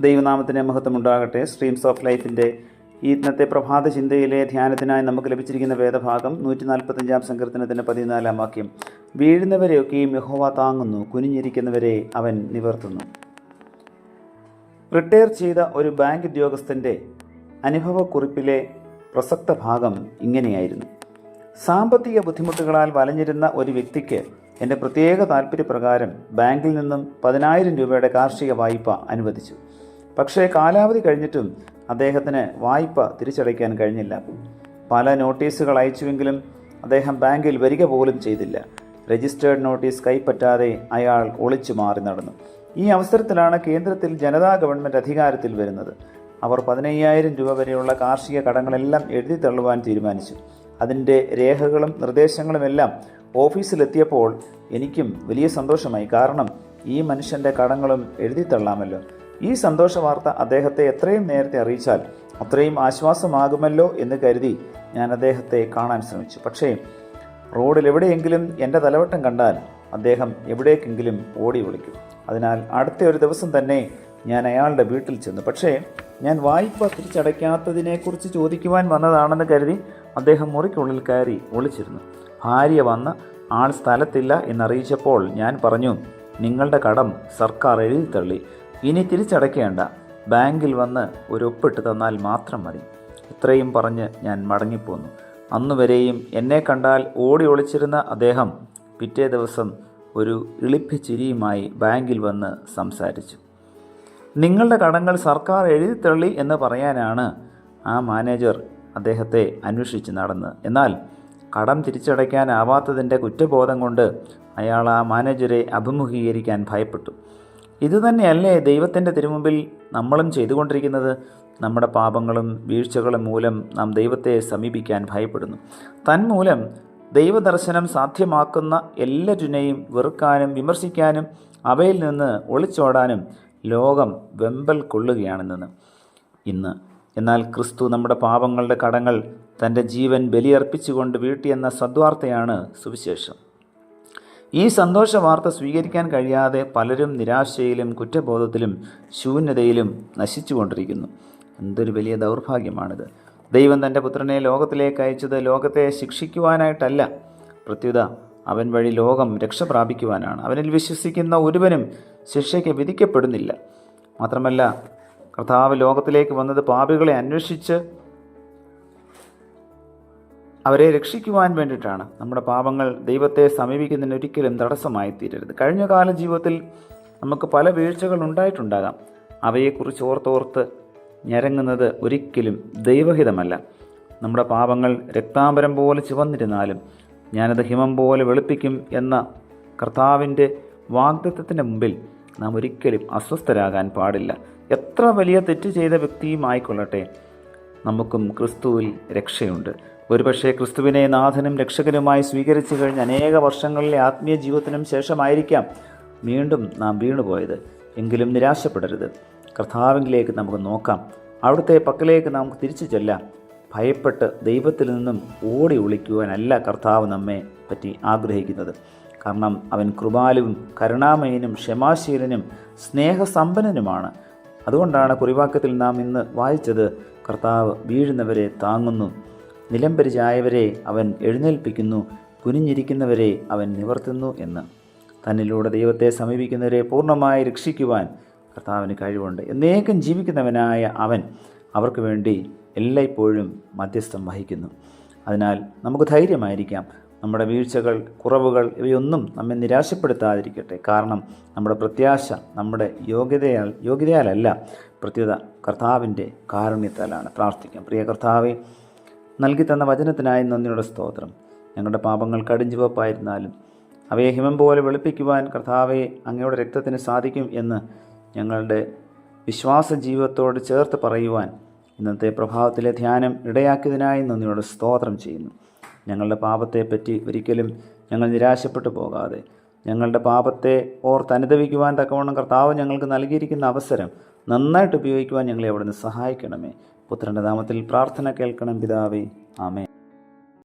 ദൈവനാമത്തിന് മഹത്വമുണ്ടാകട്ടെ. Streams of ലൈഫിൻ്റെ ഇന്നത്തെ പ്രഭാത ചിന്തയിലെ ധ്യാനത്തിനായി നമുക്ക് ലഭിച്ചിരിക്കുന്ന വേദഭാഗം 145 സങ്കീർത്തനത്തിൻ്റെ 14 വാക്യം. വീഴുന്നവരെയൊക്കെയും യഹോവ താങ്ങുന്നു, കുനിഞ്ഞിരിക്കുന്നവരെ അവൻ നിവർത്തുന്നു. റിട്ടയർ ചെയ്ത ഒരു ബാങ്ക് ഉദ്യോഗസ്ഥൻ്റെ അനുഭവക്കുറിപ്പിലെ പ്രസക്ത ഭാഗം ഇങ്ങനെയായിരുന്നു: സാമ്പത്തിക ബുദ്ധിമുട്ടുകളാൽ വലഞ്ഞിരുന്ന ഒരു വ്യക്തിക്ക് എൻ്റെ പ്രത്യേക താൽപ്പര്യപ്രകാരം ബാങ്കിൽ നിന്നും 10,000 രൂപയുടെ കാർഷിക വായ്പ അനുവദിച്ചു. പക്ഷേ കാലാവധി കഴിഞ്ഞിട്ടും അദ്ദേഹത്തിന് വായ്പ തിരിച്ചടയ്ക്കാൻ കഴിഞ്ഞില്ല. പല നോട്ടീസുകൾ അയച്ചുവെങ്കിലും അദ്ദേഹം ബാങ്കിൽ വരിക പോലും ചെയ്തില്ല. രജിസ്റ്റേർഡ് നോട്ടീസ് കൈപ്പറ്റാതെ അയാൾ ഒളിച്ചു മാറി നടന്നു. ഈ അവസരത്തിലാണ് കേന്ദ്രത്തിൽ ജനതാ ഗവൺമെൻറ് അധികാരത്തിൽ വരുന്നത്. അവർ 15,000 രൂപ വരെയുള്ള കാർഷിക കടങ്ങളെല്ലാം എഴുതി തള്ളുവാൻ തീരുമാനിച്ചു. അതിൻ്റെ രേഖകളും നിർദ്ദേശങ്ങളുമെല്ലാം ഓഫീസിലെത്തിയപ്പോൾ എനിക്കും വലിയ സന്തോഷമായി. കാരണം ഈ മനുഷ്യൻ്റെ കടങ്ങളും എഴുതി തള്ളാമല്ലോ. ഈ സന്തോഷ വാർത്ത അദ്ദേഹത്തെ എത്രയും നേരത്തെ അറിയിച്ചാൽ അത്രയും ആശ്വാസമാകുമല്ലോ എന്ന് കരുതി ഞാൻ അദ്ദേഹത്തെ കാണാൻ ശ്രമിച്ചു. പക്ഷേ റോഡിൽ എവിടെയെങ്കിലും എൻ്റെ തലവട്ടം കണ്ടാൽ അദ്ദേഹം എവിടേക്കെങ്കിലും ഓടി ഒളിക്കും. അതിനാൽ അടുത്ത ഒരു ദിവസം തന്നെ ഞാൻ അയാളുടെ വീട്ടിൽ ചെന്നു. പക്ഷേ ഞാൻ വായ്പ തിരിച്ചടയ്ക്കാത്തതിനെക്കുറിച്ച് ചോദിക്കുവാൻ വന്നതാണെന്ന് കരുതി അദ്ദേഹം മുറിക്കുള്ളിൽ കയറി ഒളിച്ചിരുന്നു. ഭാര്യ വന്ന് ആൾ സ്ഥലത്തില്ല എന്നറിയിച്ചപ്പോൾ ഞാൻ പറഞ്ഞു, നിങ്ങളുടെ കടം സർക്കാർ എഴുതി തള്ളി, ഇനി തിരിച്ചടയ്ക്കേണ്ട, ബാങ്കിൽ വന്ന് ഒരു ഒപ്പിട്ട് തന്നാൽ മാത്രം മതി. ഇത്രയും പറഞ്ഞ് ഞാൻ മടങ്ങിപ്പോന്നു. അന്നുവരെയും എന്നെ കണ്ടാൽ ഓടി ഒളിച്ചിരുന്ന അദ്ദേഹം പിറ്റേ ദിവസം ഒരു ഇളിപ്പിച്ചിരിയുമായി ബാങ്കിൽ വന്ന് സംസാരിച്ചു. നിങ്ങളുടെ കടങ്ങൾ സർക്കാർ എഴുതി തള്ളി എന്ന് പറയാനാണ് ആ മാനേജർ അദ്ദേഹത്തെ അന്വേഷിച്ച് നടന്നത്. എന്നാൽ കടം തിരിച്ചടയ്ക്കാനാവാത്തതിൻ്റെ കുറ്റബോധം കൊണ്ട് അയാൾ ആ മാനേജരെ അഭിമുഖീകരിക്കാൻ ഭയപ്പെട്ടു. ഇതുതന്നെയല്ലേ ദൈവത്തിൻ്റെ തിരുമുമ്പിൽ നമ്മളും ചെയ്തുകൊണ്ടിരിക്കുന്നത്? നമ്മുടെ പാപങ്ങളും വീഴ്ചകളും മൂലം നാം ദൈവത്തെ സമീപിക്കാൻ ഭയപ്പെടുന്നു. തന്മൂലം ദൈവദർശനം സാധ്യമാക്കുന്ന എല്ലാറ്റിനെയും വെറുക്കാനും വിമർശിക്കാനും അവയിൽ നിന്ന് ഒളിച്ചോടാനും ലോകം വെമ്പൽ കൊള്ളുകയാണെന്ന് ഇന്ന്. എന്നാൽ ക്രിസ്തു നമ്മുടെ പാപങ്ങളുടെ കടങ്ങൾ തൻ്റെ ജീവൻ ബലിയർപ്പിച്ചുകൊണ്ട് വീട്ടിയെന്ന സദ്വാർത്തയാണ് സുവിശേഷം. ഈ സന്തോഷ വാർത്ത സ്വീകരിക്കാൻ കഴിയാതെ പലരും നിരാശയിലും കുറ്റബോധത്തിലും ശൂന്യതയിലും നശിച്ചുകൊണ്ടിരിക്കുന്നു. എന്തൊരു വലിയ ദൗർഭാഗ്യമാണിത്! ദൈവം തൻ്റെ പുത്രനെ ലോകത്തിലേക്ക് അയച്ചത് ലോകത്തെ ശിക്ഷിക്കുവാനായിട്ടല്ല, പ്രത്യുത അവൻ വഴി ലോകം രക്ഷ പ്രാപിക്കുവാനാണ്. അവനിൽ വിശ്വസിക്കുന്ന ഒരുവനും ശിക്ഷയ്ക്ക് വിധിക്കപ്പെടുന്നില്ല. മാത്രമല്ല, കർത്താവ് ലോകത്തിലേക്ക് വന്നത് പാപികളെ അന്വേഷിച്ച് അവരെ രക്ഷിക്കുവാൻ വേണ്ടിയിട്ടാണ്. നമ്മുടെ പാപങ്ങൾ ദൈവത്തെ സമീപിക്കുന്നതിന് ഒരിക്കലും തടസ്സമായി തീരരുത്. കഴിഞ്ഞകാല ജീവിതത്തിൽ നമുക്ക് പല വീഴ്ചകൾ ഉണ്ടായിട്ടുണ്ടാകാം. അവയെക്കുറിച്ച് ഓർത്തോർത്ത് ഞരങ്ങുന്നത് ഒരിക്കലും ദൈവഹിതമല്ല. നമ്മുടെ പാപങ്ങൾ രക്താംബരം പോലെ ചുവന്നിരുന്നാലും ഞാനത് ഹിമം പോലെ വെളുപ്പിക്കും എന്ന കർത്താവിൻ്റെ വാഗ്ദത്തത്തിൻ്റെ മുമ്പിൽ നാം ഒരിക്കലും അസ്വസ്ഥരാകാൻ പാടില്ല. എത്ര വലിയ തെറ്റ് ചെയ്ത വ്യക്തിയും ആയിക്കൊള്ളട്ടെ, നമുക്കും ക്രിസ്തുവിൽ രക്ഷയുണ്ട്. ഒരുപക്ഷെ ക്രിസ്തുവിനെ നാഥനും രക്ഷകനുമായി സ്വീകരിച്ചു കഴിഞ്ഞ അനേക വർഷങ്ങളിലെ ആത്മീയ ജീവിതത്തിനും ശേഷമായിരിക്കാം വീണ്ടും നാം വീണുപോയത്. എങ്കിലും നിരാശപ്പെടരുത്. കർത്താവിലേക്ക് നമുക്ക് നോക്കാം. അവിടുത്തെ പക്കലേക്ക് നമുക്ക് തിരിച്ചു ചെല്ലാം. ഭയപ്പെട്ട് ദൈവത്തിൽ നിന്നും ഓടി ഒളിക്കുവാനല്ല കർത്താവ് നമ്മെ പറ്റി ആഗ്രഹിക്കുന്നത്. കാരണം അവൻ കൃപാലുവും കരുണാമയനും ക്ഷമാശീലനും സ്നേഹസമ്പന്നനുമാണ്. അതുകൊണ്ടാണ് കുറിവാക്യത്തിൽ നാം ഇന്ന് വായിച്ചത്, കർത്താവ് വീഴുന്നവരെ താങ്ങുന്നു, നിലംപരിചായവരെ അവൻ എഴുന്നേൽപ്പിക്കുന്നു, കുനിഞ്ഞിരിക്കുന്നവരെ അവൻ നിവർത്തുന്നു എന്ന്. തന്നിലൂടെ ദൈവത്തെ സമീപിക്കുന്നവരെ പൂർണ്ണമായി രക്ഷിക്കുവാൻ കർത്താവിന് കഴിവുണ്ട്. എന്നേക്കും ജീവിക്കുന്നവനായ അവൻ അവർക്ക് വേണ്ടി എല്ലായ്പ്പോഴും മധ്യസ്ഥം വഹിക്കുന്നു. അതിനാൽ നമുക്ക് ധൈര്യമായിരിക്കാം. നമ്മുടെ വീഴ്ചകൾ, കുറവുകൾ ഇവയൊന്നും നമ്മെ നിരാശപ്പെടുത്താതിരിക്കട്ടെ. കാരണം നമ്മുടെ പ്രത്യാശ നമ്മുടെ യോഗ്യതയാലല്ല, പ്രത്യുത കർത്താവിൻ്റെ കാരുണ്യത്താലാണ്. പ്രാർത്ഥിക്കാം. പ്രിയ കർത്താവെ, നൽകി തന്ന വചനത്തിനായി നന്ദിയുടെ സ്തോത്രം. ഞങ്ങളുടെ പാപങ്ങൾ കടുഞ്ചുവപ്പായിരുന്നാലും അവയെ ഹിമം പോലെ വെളുപ്പിക്കുവാൻ കർത്താവെ അങ്ങയുടെ രക്തത്തിന് സാധിക്കും എന്ന് ഞങ്ങളുടെ വിശ്വാസ ജീവിതത്തോട് ചേർത്ത് പറയുവാൻ ഇന്നത്തെ പ്രഭാതത്തിലെ ധ്യാനം ഇടയാക്കിയതിനായി നന്ദിയോട് സ്തോത്രം ചെയ്യുന്നു. ഞങ്ങളുടെ പാപത്തെപ്പറ്റി ഒരിക്കലും ഞങ്ങൾ നിരാശപ്പെട്ടു പോകാതെ ഞങ്ങളുടെ പാപത്തെ അനുദപിക്കുവാൻ തക്കവണ്ണം കർത്താവ് ഞങ്ങൾക്ക് നൽകിയിരിക്കുന്ന അവസരം നന്നായിട്ട് ഉപയോഗിക്കുവാൻ ഞങ്ങളെ അവിടുന്ന് സഹായിക്കണമേ. പുത്രൻ്റെ നാമത്തിൽ പ്രാർത്ഥന കേൾക്കണം പിതാവേ. ആമേൻ.